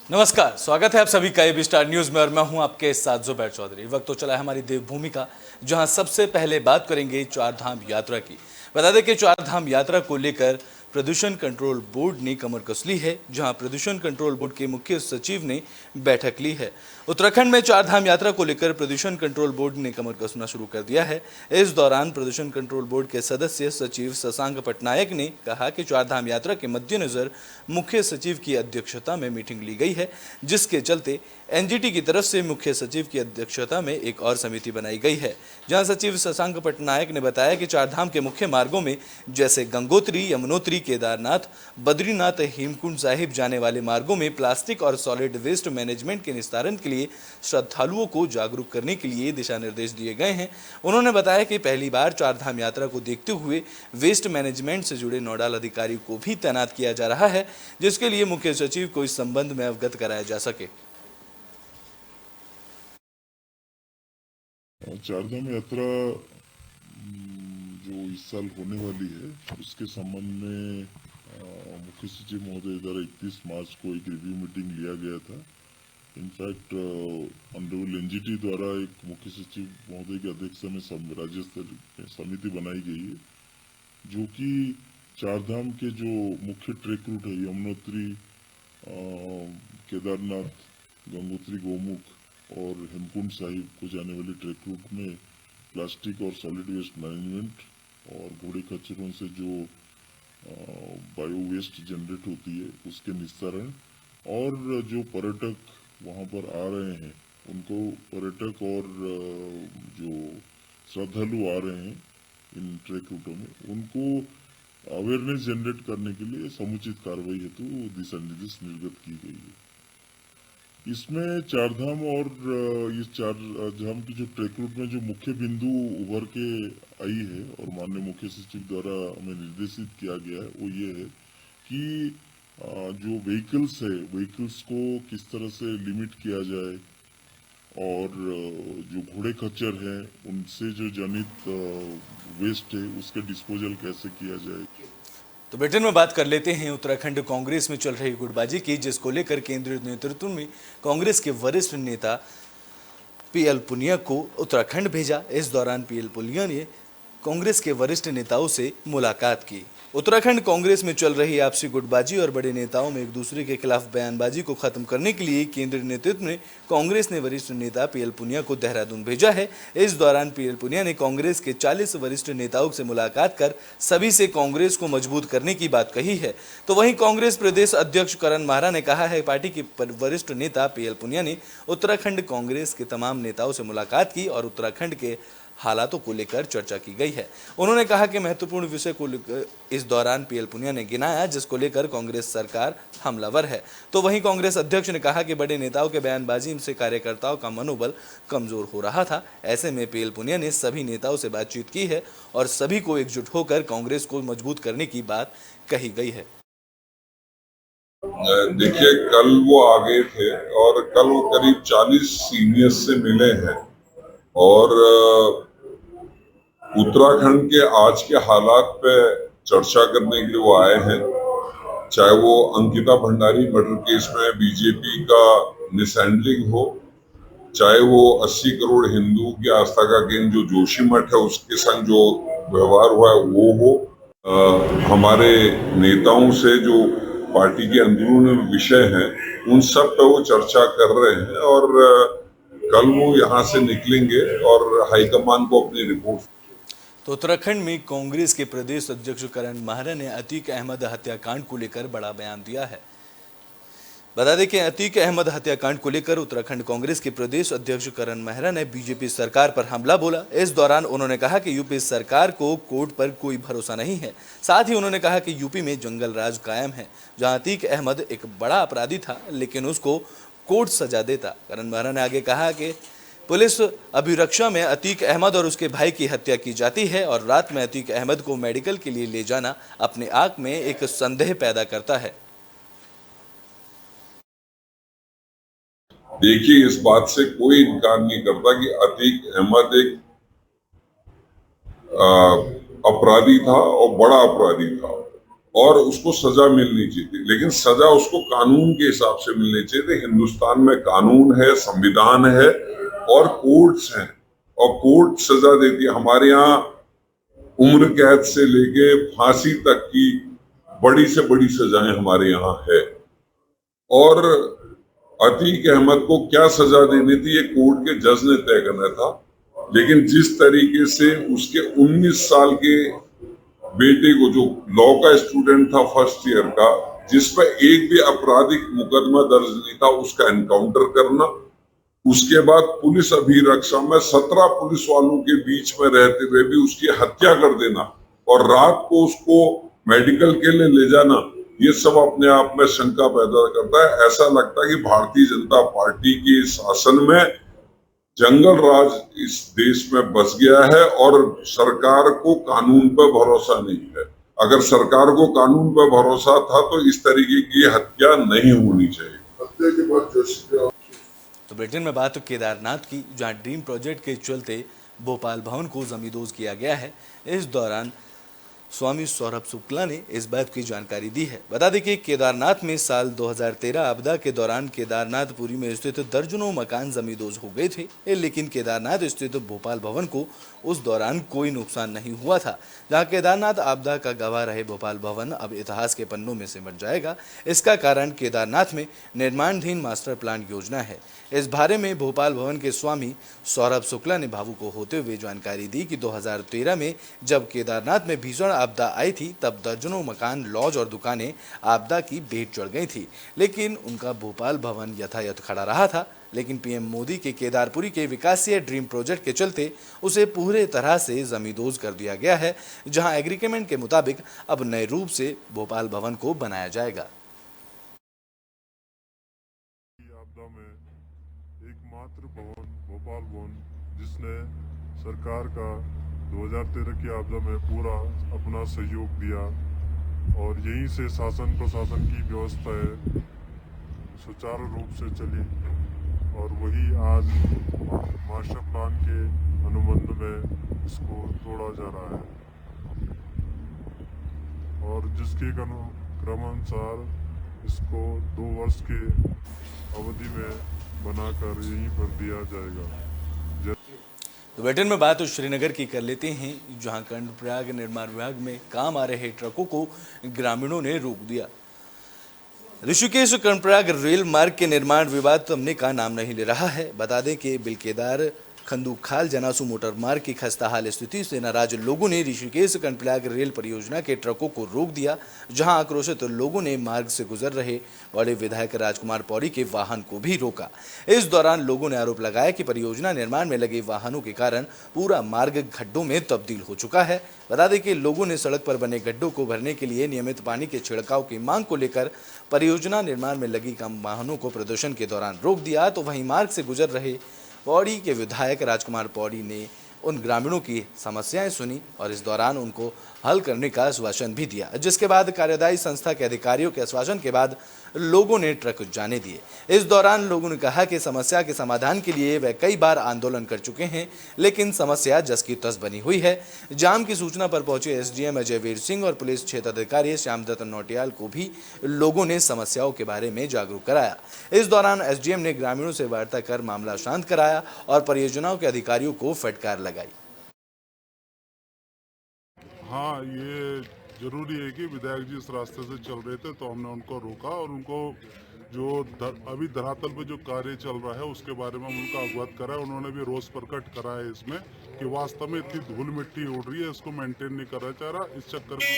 नमस्कार, स्वागत है आप सभी का एबी स्टार न्यूज में और मैं हूं आपके साथ जुबैर चौधरी। वक्त तो चला है हमारी देवभूमि का, जहां सबसे पहले बात करेंगे चार धाम यात्रा की। बता दें कि चार धाम यात्रा को लेकर प्रदूषण कंट्रोल बोर्ड ने कमर कस ली है, जहां प्रदूषण कंट्रोल बोर्ड के मुख्य सचिव ने बैठक ली है। उत्तराखंड में चार धाम यात्रा को लेकर प्रदूषण कंट्रोल बोर्ड ने कमर कसना शुरू कर दिया है। इस दौरान प्रदूषण कंट्रोल बोर्ड के सदस्य सचिव शशांक पटनायक ने कहा कि चार धाम यात्रा के मद्देनजर मुख्य सचिव की अध्यक्षता में मीटिंग ली गई है, जिसके चलते एनजीटी की तरफ से मुख्य सचिव की अध्यक्षता में एक और समिति बनाई गई है, जहां सचिव शशांक पटनायक ने बताया कि चार धाम के मुख्य मार्गों में जैसे गंगोत्री, यमुनोत्री, केदारनाथ, बद्रीनाथ, हेमकुंड साहिब जाने वाले मार्गों में प्लास्टिक और सॉलिड वेस्ट मैनेजमेंट के निस्तारण के लिए श्रद्धालुओं को जागरूक करने के लिए दिशा निर्देश दिए गए हैं। उन्होंने बताया कि पहली बार चार धाम यात्रा को देखते हुए वेस्ट मैनेजमेंट से जुड़े नोडल अधिकारी को भी तैनात किया जा रहा है, जिसके लिए मुख्य सचिव को इस संबंध में अवगत कराया जा सके। चारधाम यात्रा जो इस साल होने वाली है उसके संबंध में मुख्य सचिव महोदय द्वारा 31 मार्च को एक रिव्यू मीटिंग लिया गया था। इनफैक्ट ऑनरेबल एनजीटी द्वारा एक मुख्य सचिव महोदय की अध्यक्षता में राज्य स्तरीय समिति बनाई गई है, जो कि चारधाम के जो मुख्य ट्रैक रूट है यमुनोत्री, केदारनाथ, गंगोत्री, गोमुख और हेमकुंड साहिब को जाने वाले ट्रैक रूट में प्लास्टिक और सॉलिड वेस्ट मैनेजमेंट और घोड़े खच्चरों से जो बायो वेस्ट जनरेट होती है उसके निस्तारण, और जो पर्यटक वहाँ पर आ रहे हैं उनको, पर्यटक और जो श्रद्धालु आ रहे हैं इन ट्रैक रूटों में, उनको अवेयरनेस जनरेट करने के लिए समुचित कार्रवाई हेतु दिशा निर्देश निर्गत की गई है। इसमें चारधाम और इस चारधाम की जो ट्रैक रूट में जो मुख्य बिंदु उभर के आई है और माननीय मुख्य सचिव द्वारा हमें निर्देशित किया गया है, वो ये है कि जो व्हीकल्स को किस तरह से लिमिट किया जाए और जो घोड़े खच्चर हैं उनसे जो जनित वेस्ट है उसके डिस्पोजल कैसे किया जाए। तो बुलेटिन में बात कर लेते हैं उत्तराखंड कांग्रेस में चल रही गुटबाजी की, जिसको लेकर केंद्रीय नेतृत्व में कांग्रेस के वरिष्ठ नेता पीएल पुनिया को उत्तराखंड भेजा। इस दौरान पीएल पुनिया ने कांग्रेस के वरिष्ठ नेताओं से मुलाकात की। उत्तराखंड कांग्रेस में चल रही आपसी गुटबाजी और बड़े नेताओं में एक दूसरे के खिलाफ बयानबाजी को खत्म करने के लिए केंद्रीय नेतृत्व ने कांग्रेस ने वरिष्ठ नेता पीएल पुनिया को देहरादून भेजा है। इस दौरान पीएल पुनिया ने कांग्रेस के 40 वरिष्ठ नेताओं से मुलाकात कर सभी से कांग्रेस को मजबूत करने की बात कही है। तो वहीं कांग्रेस प्रदेश अध्यक्ष करण माहरा ने कहा है पार्टी के वरिष्ठ नेता पीएल पुनिया ने उत्तराखंड कांग्रेस के तमाम नेताओं से मुलाकात की और उत्तराखंड के हालातों को लेकर चर्चा की गई है। उन्होंने कहा कि महत्वपूर्ण विषय को लेकर इस दौरान पीएल पुनिया ने गिनाया जिसको लेकर कांग्रेस सरकार हमलावर है। तो वहीं कांग्रेस अध्यक्ष ने कहा कि बड़े नेताओं के बयानबाजी से कार्यकर्ताओं का मनोबल कमजोर हो रहा था। ऐसे में पीएल पुनिया ने सभी नेताओं से बातचीत की है और सभी को एकजुट होकर कांग्रेस को मजबूत करने की बात कही गई है। देखिए, कल वो आ गए थे और कल वो करीब 40 सीनियर्स से मिले हैं और उत्तराखंड के आज के हालात पे चर्चा करने के लिए वो आए हैं। चाहे वो अंकिता भंडारी मर्डर केस में बीजेपी का मिसहैंडलिंग हो, चाहे वो 80 करोड़ हिंदू की आस्था का केंद्र जो जोशीमठ है उसके संग जो व्यवहार हुआ है वो हो, हमारे नेताओं से जो पार्टी के अंदरूनी विषय हैं उन सब पे वो चर्चा कर रहे हैं और कल वो यहाँ से निकलेंगे और हाईकमान को अपनी रिपोर्ट। तो उत्तराखंड में कांग्रेस के प्रदेश अध्यक्ष करण माहरा ने अतीक अहमद हत्याकांड को लेकर बड़ा बयान दिया है। बता दें कि अतीक अहमद हत्याकांड को लेकर उत्तराखंड कांग्रेस के प्रदेश अध्यक्ष करण माहरा ने बीजेपी सरकार पर हमला बोला। इस दौरान उन्होंने कहा कि यूपी सरकार को कोर्ट पर कोई भरोसा नहीं है। साथ ही उन्होंने कहा कि यूपी में जंगल राज कायम है, जहां अतीक अहमद एक बड़ा अपराधी था लेकिन उसको कोर्ट सजा देता। करण माहरा ने आगे कहा कि पुलिस अभिरक्षा में अतीक अहमद और उसके भाई की हत्या की जाती है और रात में अतीक अहमद को मेडिकल के लिए ले जाना अपने आप में एक संदेह पैदा करता है। देखिए, इस बात से कोई इनकार नहीं करता कि अतीक अहमद एक अपराधी था और बड़ा अपराधी था। और उसको सजा मिलनी चाहिए थी, लेकिन सजा उसको कानून के हिसाब से मिलनी चाहिए थी। हिंदुस्तान में कानून है, संविधान है और कोर्ट्स हैं, और कोर्ट सजा देती है। हमारे यहाँ उम्र कैद से लेके फांसी तक की बड़ी से बड़ी सजाएं हमारे यहाँ है। और अतीक अहमद को क्या सजा देनी थी ये कोर्ट के जज ने तय करना था, लेकिन जिस तरीके से उसके 19 साल के बेटे को, जो लॉ का स्टूडेंट था फर्स्ट ईयर का, जिस पर एक भी आपराधिक मुकदमा दर्ज नहीं था, उसका एनकाउंटर करना, उसके बाद पुलिस अभिरक्षा में 17 पुलिस वालों के बीच में रहते हुए भी उसकी हत्या कर देना और रात को उसको मेडिकल के लिए ले जाना, ये सब अपने आप में शंका पैदा करता है। ऐसा लगता है कि भारतीय जनता पार्टी के शासन में जंगल राज इस देश में बस गया है और सरकार को कानून पर भरोसा नहीं है। अगर सरकार को कानून पर भरोसा था तो इस तरीके की हत्या नहीं होनी चाहिए। हत्या के बाद तो ब्रिटेन में बात केदारनाथ की, जहां ड्रीम प्रोजेक्ट के चलते भोपाल भवन को जमींदोज किया गया है। इस दौरान स्वामी सौरभ शुक्ला ने इस बात की जानकारी दी है। बता दें कि केदारनाथ में साल 2013 आपदा के दौरान केदारनाथपुरी में स्थित दर्जनों मकान जमींदोज हो गए थे, लेकिन केदारनाथ स्थित भोपाल भवन को उस दौरान कोई नुकसान नहीं हुआ था। जहां केदारनाथ आपदा का गवाह रहे भोपाल भवन अब इतिहास के पन्नों में सिमट जाएगा। इसका कारण केदारनाथ में निर्माणाधीन मास्टर प्लान योजना है। इस बारे में भोपाल भवन के स्वामी सौरभ शुक्ला ने भावुक होते हुए जानकारी दी कि 2013 में जब केदारनाथ में भीषण आपदा आई थी, तब दर्जनों मकान, लॉज और दुकानें आपदा की भेंट चढ़ गई थी, लेकिन उनका भोपाल भवन यथायथ खड़ा रहा था। लेकिन पीएम मोदी के केदारपुरी के विकासीय ड्रीम प्रोजेक्ट के चलते उसे पूरे तरह से जमींदोज कर दिया गया है, जहां एग्रीमेंट के मुताबिक अब नए रूप से भोपाल भवन को बनाया जाएगा। एकमात्र भवन भोपाल भवन, जिसने सरकार का 2013 की आपदा में पूरा अपना सहयोग दिया और यहीं से शासन प्रशासन की व्यवस्थाएं सुचारू रूप से चली और वही आज मास्टर प्लान के अनुबंध में इसको तोड़ा जा रहा है और जिसके क्रमानुसार इसको 2 वर्ष के अवधि में बनाकर यहीं पर दिया जाएगा। तो ब्रिटेन में बात तो श्रीनगर की कर लेते हैं, जहां कर्णप्रयाग निर्माण विभाग में काम आ रहे ट्रकों को ग्रामीणों ने रोक दिया। ऋषिकेश कर्णप्रयाग रेल मार्ग के निर्माण विवाद थमने का नाम नहीं ले रहा है। बता दें कि बिलकेदार खंदूखाल जनासू मोटर मार्ग की खस्ताहाल स्थिति से नाराज लोगों ने ऋषिकेश कर्णप्रयाग रेल परियोजना के ट्रकों को रोक दिया, जहां आक्रोशित लोगों ने मार्ग से गुजर रहे बड़े विधायक राजकुमार पौड़ी के वाहन को भी रोका। इस दौरान लोगों ने आरोप लगाया कि परियोजना निर्माण में लगे वाहनों के कारण पूरा मार्ग गड्ढों में तब्दील हो चुका है। बता दें कि लोगों ने सड़क पर बने गड्ढों को भरने के लिए नियमित पानी के छिड़काव की मांग को लेकर परियोजना निर्माण में लगी कम वाहनों को प्रदर्शन के दौरान रोक दिया। तो वहीं मार्ग से गुजर रहे पौड़ी के विधायक राजकुमार पौड़ी ने उन ग्रामीणों की समस्याएं सुनी और इस दौरान उनको हल करने का आश्वासन भी दिया, जिसके बाद कार्यदायी संस्था के अधिकारियों के आश्वासन के बाद लोगों ने ट्रक जाने दिए। इस दौरान लोगों ने कहा कि समस्या के समाधान के लिए वे कई बार आंदोलन कर चुके हैं, लेकिन समस्या जस की तस बनी हुई है। जाम की सूचना पर पहुंचे एसडीएम अजय वीर सिंह और पुलिस क्षेत्र अधिकारी श्यामदत्त नौटियाल को भी लोगों ने समस्याओं के बारे में जागरूक कराया। इस दौरान एसडीएम ने ग्रामीणों से वार्ता कर मामला शांत कराया और परियोजनाओं के अधिकारियों को फटकार लगाई। हाँ, ये जरूरी है कि विधायक जी इस रास्ते से चल रहे थे तो हमने उनको रोका और उनको जो अभी धरातल पे जो कार्य चल रहा है उसके बारे में उनका अवगत करा है। उन्होंने भी रोष प्रकट करा है इसमें कि वास्तव में इतनी धूल मिट्टी उड़ रही है, इसको मेंटेन नहीं करना चाह रहा। इस चक्कर में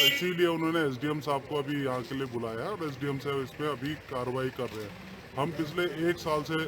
इसीलिए उन्होंने एसडीएम साहब को अभी यहाँ के लिए बुलाया है और एसडीएम साहब इस पर अभी कार्रवाई कर रहे हैं। हम पिछले 1 साल से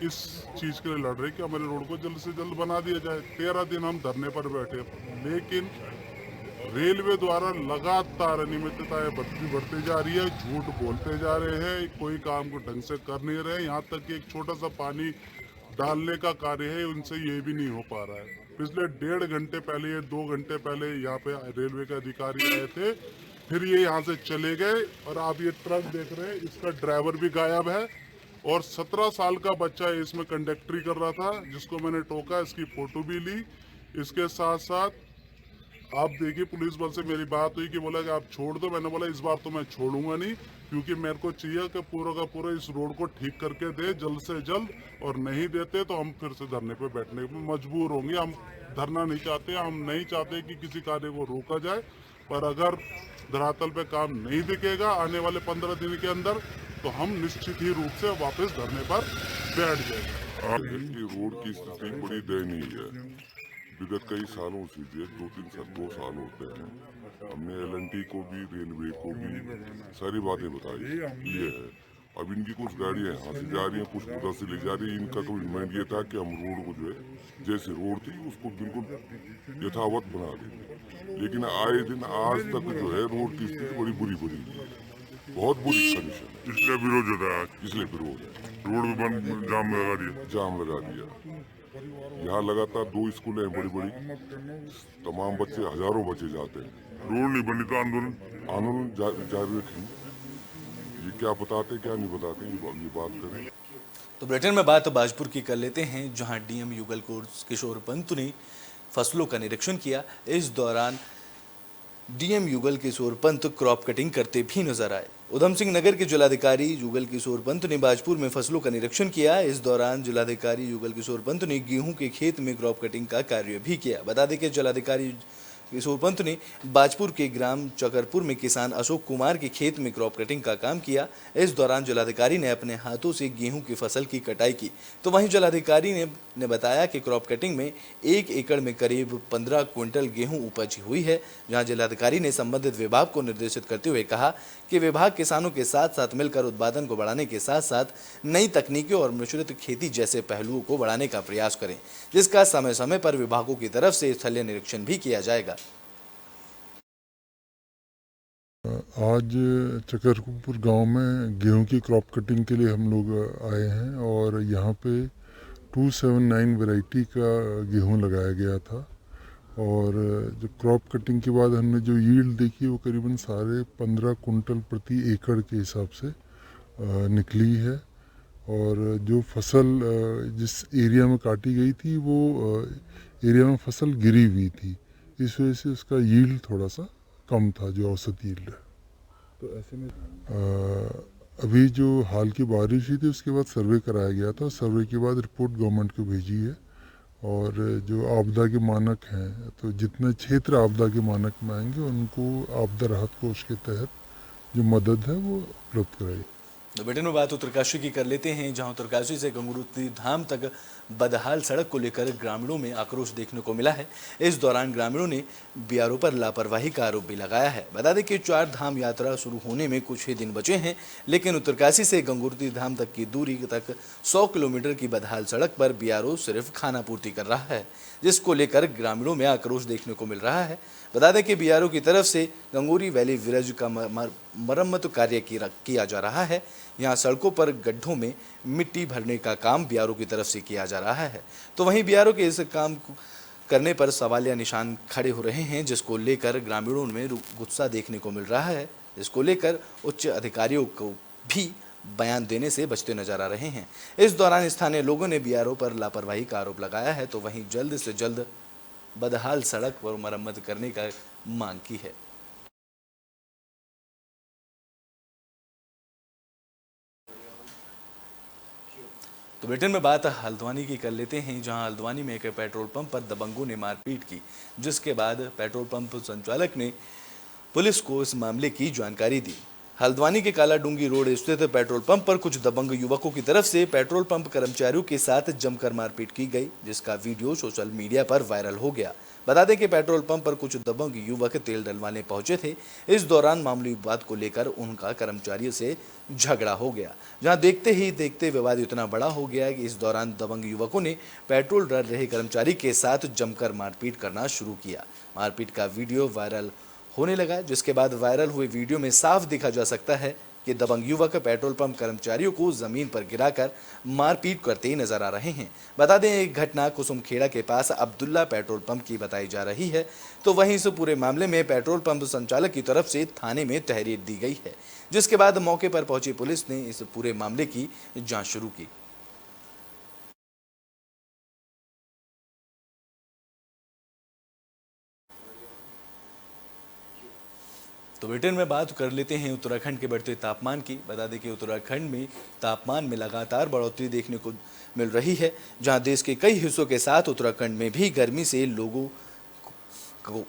इस चीज के लिए लड़ रहे कि हमारे रोड को जल्द से जल्द बना दिया जाए। 13 दिन हम धरने पर बैठे, लेकिन रेलवे द्वारा लगातार अनियमितताएं बढ़ती जा रही है, झूठ बोलते जा रहे हैं, कोई काम को ढंग से कर नहीं रहे। यहाँ तक कि एक छोटा सा पानी डालने का कार्य है, उनसे ये भी नहीं हो पा रहा है। पिछले 1.5 घंटे पहले या 2 घंटे पहले यहाँ पे रेलवे के अधिकारी आए थे, फिर ये यहाँ से चले गए और आप ये ट्रक देख रहे हैं, इसका ड्राइवर भी गायब है और 17 साल का बच्चा इसमें कंडक्टरी कर रहा था, जिसको मैंने टोका, इसकी फोटो भी ली। इसके साथ साथ आप देखिए पुलिस बल से मेरी बात हुई कि बोला कि आप छोड़ दो, मैंने बोला इस बार तो मैं छोड़ूंगा नहीं, क्योंकि मेरे को चाहिए कि पूरा का पूरा इस रोड को ठीक करके दे जल्द से जल्द, और नहीं देते तो हम फिर से धरने पे बैठने में मजबूर होंगे। हम धरना नहीं चाहते, हम नहीं चाहते कि किसी कार्य को रोका जाए, पर अगर धरातल पे काम नहीं दिखेगा आने वाले 15 दिन के अंदर तो हम निश्चित ही रूप से वापस धरने पर बैठ जाएंगे। ये रोड की स्थिति बड़ी दयनीय है। विगत कई सालों से जो 2 साल होते हैं, हमने LNT को भी, रेलवे को भी सारी बातें बताई ये है। अब इनकी कुछ गाड़ियां यहाँ से जा रही हैं, कुछ उधर से ले जा रही है। इनका कमिटमेंट ये था कि हम रोड को जो है जैसे रोड थी उसको बिल्कुल यथावत बना देंगे, लेकिन आए दिन आज तक जो है रोड की स्थिति बड़ी बुरी है, बहुत बुरी कंडीशन है। इसलिए विरोध होता है, इसलिए विरोध है, रोड पे बंद जाम लगा दिया। यहाँ लगातार 2 स्कूलें हैं बड़ी, तमाम बच्चे, हजारों बच्चे जाते हैं। रोड नहीं बनी तो आंदोलन जारी रखेंगे। ये क्या बताते क्या नहीं बताते ये बात करें। तो ब्रिटेन में बात बाजपुर की कर लेते हैं, जहां डीएम युगल किशोर पंत ने फसलों का निरीक्षण किया। इस दौरान DM Yugal Kishore Pant crop cutting करते भी नजर आए। उधम सिंह नगर के जिलाधिकारी युगल किशोर पंत ने बाजपुर में फसलों का निरीक्षण किया। इस दौरान जिलाधिकारी युगल किशोर पंत ने गेहूं के खेत में क्रॉप कटिंग का कार्य भी किया। बता दें कि जिलाधिकारी किशोर पंत ने बाजपुर के ग्राम चकरपुर में किसान अशोक कुमार के खेत में क्रॉप कटिंग का काम किया। इस दौरान जिलाधिकारी ने अपने हाथों से गेहूं की फसल की कटाई की। तो वहीं जिलाधिकारी ने बताया कि क्रॉप कटिंग में 1 एकड़ में करीब 15 क्विंटल गेहूं उपज हुई है। जहां जिलाधिकारी ने संबंधित विभाग को निर्देशित करते हुए कहा कि विभाग किसानों के साथ साथ मिलकर उत्पादन को बढ़ाने के साथ साथ नई तकनीकों और मिश्रित खेती जैसे पहलुओं को बढ़ाने का प्रयास करें, जिसका समय समय पर विभागों की तरफ से स्थलीय निरीक्षण भी किया जाएगा। आज चकरपुर गांव में गेहूं की क्रॉप कटिंग के लिए हम लोग आए हैं और यहाँ पे 279 वैरायटी का गेहूं लगाया गया था। और जो क्रॉप कटिंग के बाद हमने जो यील्ड देखी वो करीबन 15.5 कुंटल प्रति एकड़ के हिसाब से निकली है। और जो फसल जिस एरिया में काटी गई थी वो एरिया में फसल गिरी हुई थी, इस वजह से उसका यील्ड थोड़ा सा कम था, जो औसत यील्ड है। तो ऐसे में अभी जो हाल की बारिश हुई थी उसके बाद सर्वे कराया गया था। सर्वे के बाद रिपोर्ट गवर्नमेंट को भेजी है। और जो आपदा के मानक हैं, तो जितने क्षेत्र आपदा के मानक में आएंगे उनको आपदा राहत कोष के तहत जो मदद है वो उपलब्ध कराई। तो ब्रिटेन में बात उत्तरकाशी की कर लेते हैं, जहां उत्तरकाशी से गंगोत्री धाम तक बदहाल सड़क को लेकर ग्रामीणों में आक्रोश देखने को मिला है। इस दौरान ग्रामीणों ने बीआरओ पर लापरवाही का आरोप भी लगाया है। बता दें कि 4 धाम यात्रा शुरू होने में कुछ ही दिन बचे हैं, लेकिन उत्तरकाशी से गंगोत्री धाम तक की दूरी तक 100 किलोमीटर की बदहाल सड़क पर बीआरओ सिर्फ खाना पूर्ति कर रहा है, जिसको लेकर ग्रामीणों में आक्रोश देखने को मिल रहा है। बता दें कि बीआरओ की तरफ से गंगोरी वैली ब्रिज का मरम्मत कार्य किया जा रहा है। यहाँ सड़कों पर गड्ढों में मिट्टी भरने का काम बीआरओ की तरफ से किया जा रहा है। तो वहीं बीआरओ के इस काम करने पर सवालिया निशान खड़े हो रहे हैं, जिसको लेकर ग्रामीणों में गुस्सा देखने को मिल रहा है, जिसको लेकर उच्च अधिकारियों को भी बयान देने से बचते नजर आ रहे हैं। इस दौरान स्थानीय लोगों ने बीआरओ पर लापरवाही का आरोप लगाया है। तो वहीं जल्द से जल्द बदहाल सड़क पर मरम्मत करने का मांग की है। तो ब्रिटेन में बात हल्द्वानी की कर लेते हैं, जहां हल्द्वानी में एक पेट्रोल पंप पर दबंगों ने मारपीट की, जिसके बाद पेट्रोल पंप संचालक ने पुलिस को इस मामले की जानकारी दी। हल्द्वानी के काला डूंगी रोड स्थित पेट्रोल पंप पर कुछ दबंग युवकों की तरफ से पेट्रोल पंप कर्मचारियों के साथ जमकर मारपीट की गई, जिसका वीडियो सोशल मीडिया पर वायरल हो गया। बता दें कि पेट्रोल पंप पर कुछ दबंग युवक तेल डलवाने पहुंचे थे। इस दौरान मामूली बात को लेकर उनका कर्मचारियों से झगड़ा हो गया, जहां देखते ही देखते विवाद इतना बड़ा हो गया कि इस दौरान दबंग युवकों ने पेट्रोल डाल रहे कर्मचारी के साथ जमकर मारपीट करना शुरू किया। मारपीट का वीडियो वायरल होने लगा, जिसके बाद वायरल हुए वीडियो में साफ देखा जा सकता है कि दबंग युवक पेट्रोल पंप कर्मचारियों को जमीन पर गिराकर मारपीट करते ही नजर आ रहे हैं। बता दें, एक घटना कुसुमखेड़ा के पास अब्दुल्ला पेट्रोल पंप की बताई जा रही है। तो वहीं इस पूरे मामले में पेट्रोल पंप संचालक की तरफ से थाने में तहरीर दी गई है, जिसके बाद मौके पर पहुंची पुलिस ने इस पूरे मामले की जांच शुरू की। तो बुलेटिन में बात कर लेते हैं उत्तराखंड के बढ़ते तापमान की। बता दें कि उत्तराखंड में तापमान में लगातार बढ़ोतरी देखने को मिल रही है, जहां देश के कई हिस्सों के साथ उत्तराखंड में भी गर्मी से लोगों को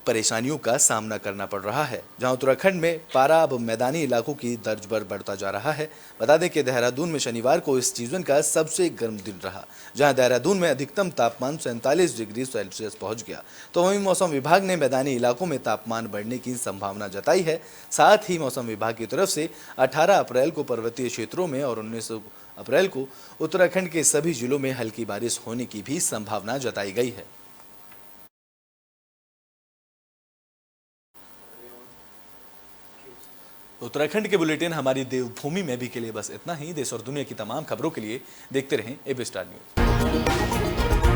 परेशानियों का सामना करना पड़ रहा है। जहां उत्तराखंड में पारा अब मैदानी इलाकों की दर्ज पर बढ़ता जा रहा है। बता दें कि देहरादून में शनिवार को इस सीजन का सबसे गर्म दिन रहा, जहां देहरादून में अधिकतम तापमान 47 डिग्री सेल्सियस पहुंच गया। तो वहीं मौसम विभाग ने मैदानी इलाकों में तापमान बढ़ने की संभावना जताई है। साथ ही मौसम विभाग की तरफ से 18 अप्रैल को पर्वतीय क्षेत्रों में और 19 अप्रैल को उत्तराखंड के सभी जिलों में हल्की बारिश होने की भी संभावना जताई गई है। उत्तराखंड के बुलेटिन हमारी देवभूमि में भी के लिए बस इतना ही। देश और दुनिया की तमाम खबरों के लिए देखते रहें एबी स्टार न्यूज।